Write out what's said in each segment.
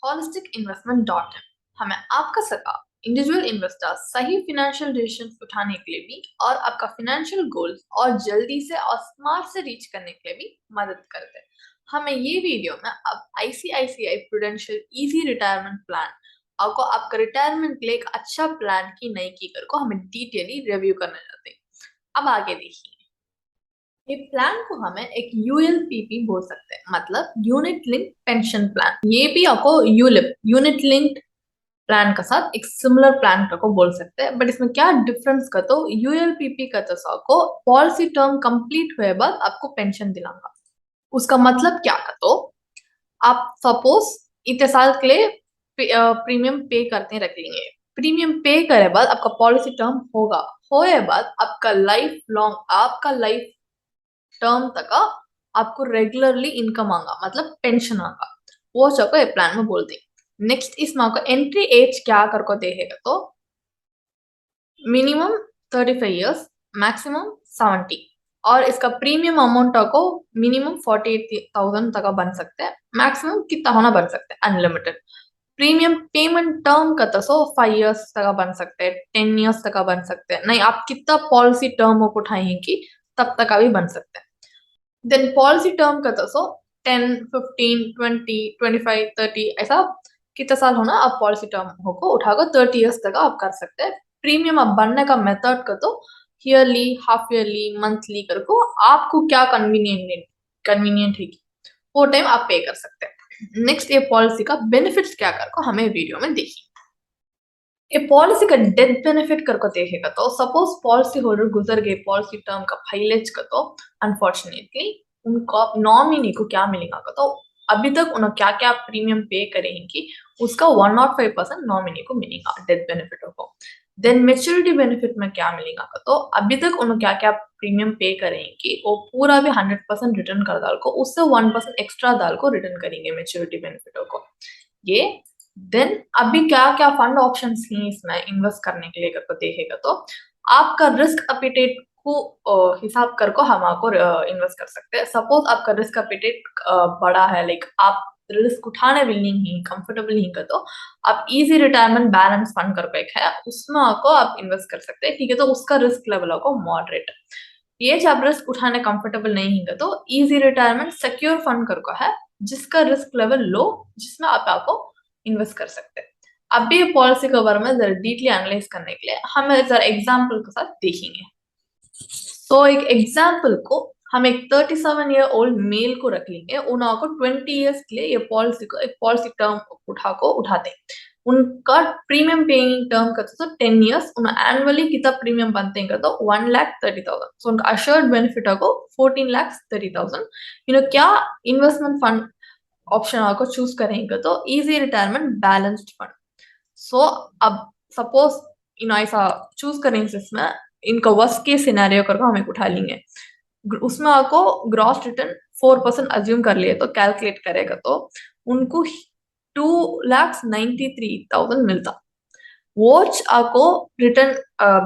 holistic investment.in हमें आपका सका इंडिविजुअल इन्वेस्टर सही फाइनेंशियल डिसीजंस उठाने के लिए भी और आपका फाइनेंशियल गोल्स और जल्दी से और स्मार्ट से रीच करने के लिए भी मदद करते हैं। हमें ये वीडियो में अब ICICI prudential easy retirement plan आपको आपका रिटायरमेंट के लिए एक अच्छा प्लान की नई की कर को हमें डिटेली रिव्यू करने जाते हैं। अब आगे देखिए, ये प्लान को हमें एक यूएलपीपी बोल सकते हैं, मतलब यूनिट लिंक पेंशन प्लान। ये भी आपको यूलिप यूनिट लिंक्ड प्लान का साथ एक सिमिलर प्लान को बोल सकते हैं, बट इसमें क्या डिफरेंस का तो यूएलपीपी का तो आपको पॉलिसी टर्म कंप्लीट हुए बाद आपको पेंशन दिलाऊंगा। उसका मतलब क्या का तो आप सपोज इतने साल के लिए प्रीमियम पे करते रखेंगे। प्रीमियम पे करे बाद आपका पॉलिसी टर्म होगा, होए बाद आपका लाइफ लॉन्ग आपका लाइफ टर्म तक आपको रेगुलरली इनकम आगा, मतलब पेंशन आगा। वो सबको प्लान में बोलते हैं। नेक्स्ट इसमें आपको एंट्री एज क्या कर को देखेगा तो मिनिमम 35 इयर्स, मैक्सिमम 70, और इसका प्रीमियम अमाउंट को मिनिमम 48,000 तक बन सकते हैं, मैक्सिमम कितना होना बन सकते हैं अनलिमिटेड। प्रीमियम पेमेंट टर्म का तो 5 इयर्स तक बन सकते हैं, 10 इयर्स तक बन सकते हैं, नहीं आप कितना पॉलिसी टर्म उठाएंगे तब तक भी बन सकते हैं। देन पॉलिसी टर्म का तो 10, 15, 20, 25, 30 ऐसा कितना साल होना आप पॉलिसी टर्म को उठाकर 30 इयर्स तक आप कर सकते हैं। प्रीमियम आप बनने का मेथड का तो ईयरली, हाफ ईयरली, मंथली कर को आपको क्या कन्वीनियंट है वो टाइम आप पे कर सकते हैं। नेक्स्ट ये पॉलिसी का बेनिफिट्स क्या कर को हमें वीडियो में देखिए। ये पॉलिसी का डेथ बेनिफिट करके देखेगा तो सपोज पॉलिसी होल्डर गुजर गए पॉलिसी टर्म का फाइलेज का तो अनफॉर्चुनेटली उनको नॉमिनी को क्या मिलेगा का तो अभी तक उन्होंने क्या क्या प्रीमियम पे करेंगे उसका 105% नॉमिनी को मिलेगा डेथ बेनिफिट को। देन मेच्योरिटी बेनिफिट में क्या मिलेगा का तो अभी तक उन्होंने क्या क्या प्रीमियम पे करेंगे वो पूरा भी 100% रिटर्न कर डाल को, उससे 1% एक्स्ट्रा डाल को रिटर्न करेंगे मेच्योरिटी बेनिफिट को ये। देन अभी क्या क्या फंड ऑप्शंस हैं इसमें इन्वेस्ट करने के लिए करके देखेगा तो आपका रिस्क एपेटाइट को हिसाब करके हम आपको इन्वेस्ट कर सकते हैं। सपोज आपका रिस्क एपेटाइट बड़ा है, लाइक आप रिस्क उठाने विलिंग ही कंफर्टेबल नहीं कर तो आप इजी रिटायरमेंट बैलेंस फंड कर पे है उसमें आपको आप इन्वेस्ट कर सकते हैं, ठीक है। तो उसका रिस्क लेवल आपको मॉडरेट, ये जब रिस्क उठाने कंफर्टेबल नहीं है तो इजी रिटायरमेंट सिक्योर फंड कर है जिसका रिस्क लेवल लो, जिसमें आप आपको इन्वेस्ट कर सकते हैं। अब भी पॉलिसी के बारे में जरा डीपली एनालाइज करने के लिए हम जरा एग्जाम्पल के साथ देखेंगे। तो एक एग्जाम्पल को हम एक 37-year-old मेल को रख लेंगे, उनको 20 इयर्स के लिए ये पॉलिसी को एक पॉलिसी टर्म उठाते हैं। उनका प्रीमियम पेइंग टर्म का तो 10 इयर्स, उन एनुअली कितना प्रीमियम बनते हैं तो 1,30,000, सो उनका अश्योर्ड बेनिफिट को 14,30,000। क्या इन्वेस्टमेंट फंड ऑप्शन आपको चूज करेंगे तो इजी रिटायरमेंट बैलेंस्ड फंड। सो अब सपोज ऐसा चूज करेंगे जिसमें इनका वर्स्ट केस सिनेरियो करके हमें उठा लेंगे, उसमें आपको ग्रॉस रिटर्न 4% अज्यूम कर लिए तो कैलकुलेट करेगा तो उनको 2,93,000 मिलता। वॉच आपको रिटर्न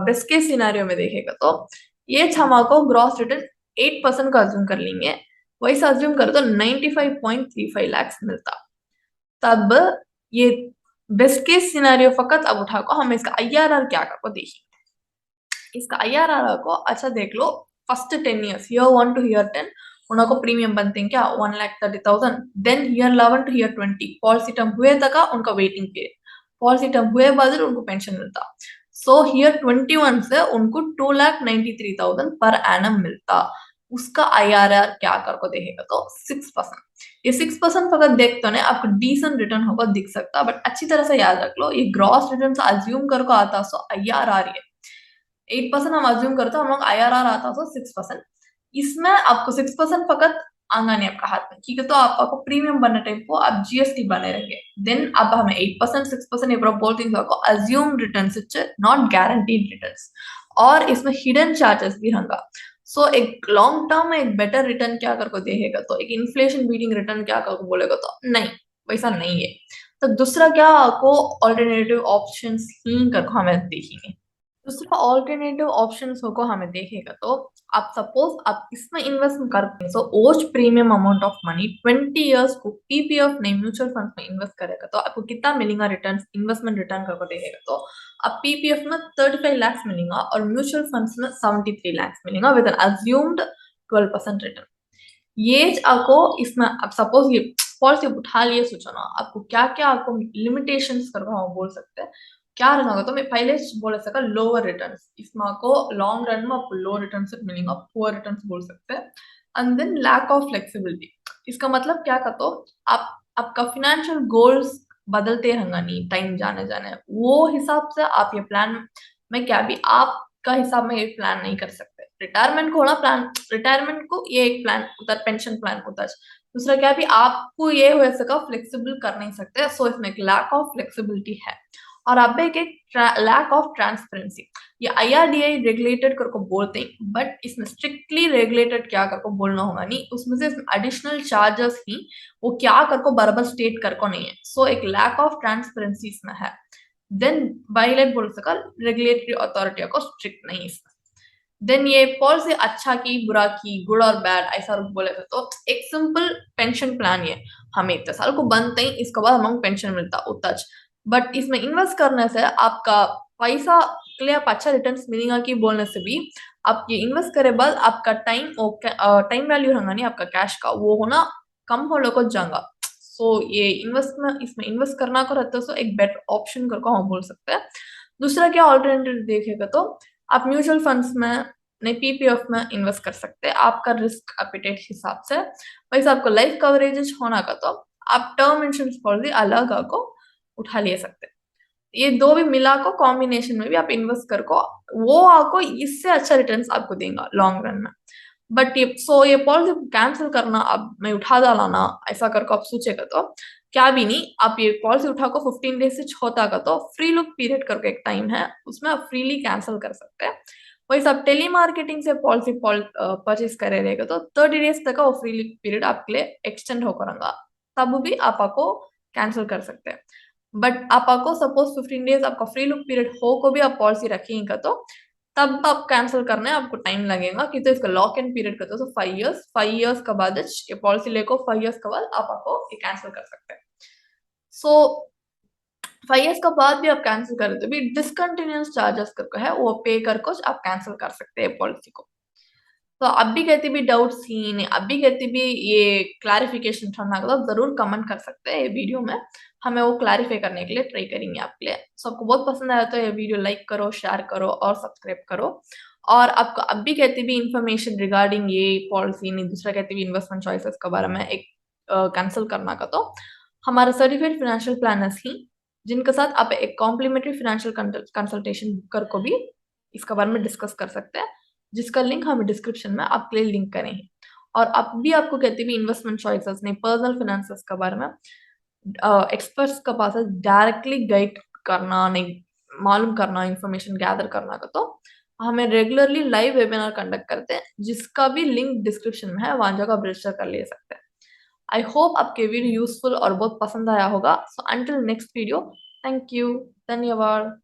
बेस्ट केस सिनेरियो में देखेगा तो ये हम आपको ग्रॉस रिटर्न 8% का अज्यूम कर लेंगे, वैसा अज्यूम कर तो 95.35 लाख मिलता। तब ये बेस्ट केस सिनेरियो फकत अब उठा को हम इसका आईआरआर क्या कर को देखिए। इसका आईआरआर को अच्छा देख लो, first 10 years year 1 to year 10 उनको प्रीमियम बनते हैं क्या 1,30,000। Then year 11 to year 20 policy term हुए तक उनका वेटिंग पीरियड, पॉलिसी टर्म हुए बाद उनको पेंशन मिलता। सो ईयर 21 से उनको 2,93,000 पर एनम मिलता। उसका आईआरआर क्या कर को देखेगा तो 6%। ये 6% अगर देखते हो ना आपको डिसेंट रिटर्न होगा दिख सकता, बट अच्छी तरह से याद रख लो ये ग्रॉस रिटर्न से अज्यूम करके आता सो आईआरआर ये 8% हम अज्यूम करते हैं, हम लोग आईआरआर आता सो 6%। इसमें आपको 6% फकत आंगा नहीं आपका हाथ में, ठीक है। तो आपको प्रीमियम बनने टाइम को आप जीएसटी बने रहेंगे। देन अब हमें 8% 6% ये बोलते हैं आपको assume return not guaranteed return, और इसमें हिडन चार्जेस भी होंगे। सो एक लॉन्ग टर्म में एक बेटर रिटर्न क्या करके देखेगा तो एक इन्फ्लेशन बीटिंग रिटर्न क्या करके बोलेगा तो नहीं, वैसा नहीं है। तो दूसरा क्या आपको ऑल्टरनेटिव ऑप्शंस ही करके हमें देखेंगे। दूसरा ऑल्टरनेटिव ऑप्शंस को हमें देखेगा तो आप सपोज आप इसमें इन्वेस्ट करते हैं, सो ओच premium amount of money 20 years को पीपीएफ नहीं म्यूचुअल फंड में इन्वेस्ट करेगा तो आपको कितना मिलेगा रिटर्न, इन्वेस्टमेंट रिटर्न करके देखेगा तो आप पीपीएफ में 35 लाख मिलेगा और म्यूचुअल फंड्स में 73 लाख मिलेगा विद एन अज्यूम्ड 12% रिटर्न। ये आपको इसमें आप सपोज ये पॉलिसी उठा लिए, सोचो ना आपको क्या क्या आपको लिमिटेशंस करके हम बोल सकते हैं क्या रहना होगा, तो मैं पहले बोल सका लोअर रिटर्न्स, इसमें आपको लॉन्ग रन में आपको लो रिटर्न से मिलेगा, पुअर रिटर्न्स बोल सकते हैं। And then lack of flexibility, इसका मतलब क्या कहते हो आप आपका फिनेंशियल गोल्स बदलते रहेंगे नहीं टाइम जाने जाने, वो हिसाब से आप ये प्लान में क्या भी आपका हिसाब में ये प्लान नहीं कर सकते। रिटायरमेंट को होना प्लान, रिटायरमेंट को ये एक प्लान होता है, पेंशन प्लान होता है। दूसरा क्या भी आपको ये हो सका फ्लेक्सिबल कर नहीं सकते, सो इसमें एक लैक ऑफ फ्लेक्सिबिलिटी है। और अब एक लैक ऑफ ट्रांसपेरेंसी, ये आईआरडीआई रेगुलेटेड करको बोलते हैं बट इसमें स्ट्रिक्टली रेगुलेटेड क्या करको बोलना होगा नहीं, उसमें से एडिशनल चार्जेस ही वो क्या करको बराबर स्टेट करको नहीं है, सो एक लैक ऑफ ट्रांसपेरेंसी इसमें है। देन वायलेट बोल सका रेगुलेटरी अथॉरिटी को स्ट्रिक्ट नहीं इसमें। देन ये पॉलिसी अच्छा की बुरा की गुड और बैड ऐसा बोले तो एक सिंपल पेंशन प्लान ये हमें इतने साल को बनते ही इसके बाद हमें पेंशन मिलता उतना, बट इसमें इन्वेस्ट करने से आपका पैसा के लिए आप अच्छा रिटर्न मिलेगा की बोलने से भी आप ये इन्वेस्ट करे बाद आपका टाइम टाइम वैल्यू रहेगा नहीं आपका कैश का वो होना कम हो लोग जाएगा। सो ये इन्वेस्ट में इसमें इन्वेस्ट करना को रहता है, सो एक बेटर ऑप्शन करके हम बोल सकते हैं। दूसरा क्या ऑल्टरनेटिव देखेगा तो आप म्यूचुअल फंड्स में नहीं पीपीएफ में इन्वेस्ट कर सकते हैं आपका रिस्क एपिटेट हिसाब से। वैसे आपको लाइफ कवरेज होना का तो आप टर्म इंश्योरेंस पॉलिसी अलग को उठा ले सकते हैं। ये दो भी मिला को कॉम्बिनेशन में भी आप इन्वेस्ट कर को वो आपको इससे अच्छा रिटर्न्स आपको देगा लॉन्ग रन में। बट ये पॉलिसी कैंसिल करना अब मैं उठा डाला ना ऐसा करके आप सोचेगा तो क्या भी नहीं, आप ये पॉलिसी उठा को 15 डेज से छोटा का तो फ्री लुक पीरियड करके एक टाइम है उसमें आप फ्रीली कैंसिल कर सकते हैं। वही सब टेली मार्केटिंग से पॉलिसी परचेज करे रहेगा तो 30 डेज तक का वो फ्री लुक पीरियड आपके लिए एक्सटेंड होकर तब भी आपको कैंसिल कर सकते हैं। बट आपको सपोज 15 डेज आपका फ्री लुक पीरियड हो को भी आप पॉलिसी रखेंगे तो तब आप कैंसिल करने आपको टाइम लगेगा कि तो इसका लॉक इन पीरियड करते हो 5 इयर्स, 5 इयर्स के बाद ये पॉलिसी लेको 5 इयर्स के बाद आपको ये कैंसिल कर सकते हैं। सो 5 इयर्स के बाद भी आप कैंसिल करें तो भी डिसकंटिन्यूस चार्जेस करके है वो पे कर कुछ आप कैंसिल कर सकते हैं पॉलिसी को। तो अब भी कहती भी डाउट्स ही नहीं, अब भी कहती भी ये क्लैरिफिकेशन करना तो जरूर कमेंट कर सकते हैं ये वीडियो में, हमें वो क्लैरिफाई करने के लिए ट्राई करेंगे आपके लिए। सो आपको बहुत पसंद आया तो ये वीडियो लाइक करो, शेयर करो और सब्सक्राइब करो। और आपको अब भी कहती भी इंफॉर्मेशन रिगार्डिंग ये पॉलिसी नहीं दूसरा कहती भी इन्वेस्टमेंट चॉइसेस के बारे में एक कैंसिल करना का तो हमारा सर्टिफाइड फाइनेंशियल प्लानर्स ही जिनके साथ आप एक कॉम्प्लीमेंट्री फाइनेंशियल कंसल्टेशन बुक कर को भी इसके बारे में डिस्कस कर सकते हैं, जिसका लिंक हमें डिस्क्रिप्शन में आपके लिए लिंक करें हैं। और अब भी आपको कहती भी इन्वेस्टमेंट चॉइसेस नहीं पर्सनल फाइनेंसेस के बारे में एक्सपर्ट्स के पास डायरेक्टली गाइड करना नहीं मालूम करना इंफॉर्मेशन गैदर करना का तो हमें रेगुलरली लाइव वेबिनार कंडक्ट करते हैं जिसका भी लिंक डिस्क्रिप्शन में है, वहां जाकर आप रजिस्टर कर ले सकते हैं। आई होप आपके वीडियो यूजफुल और बहुत पसंद आया होगा। So until next video, thank you, धन्यवाद।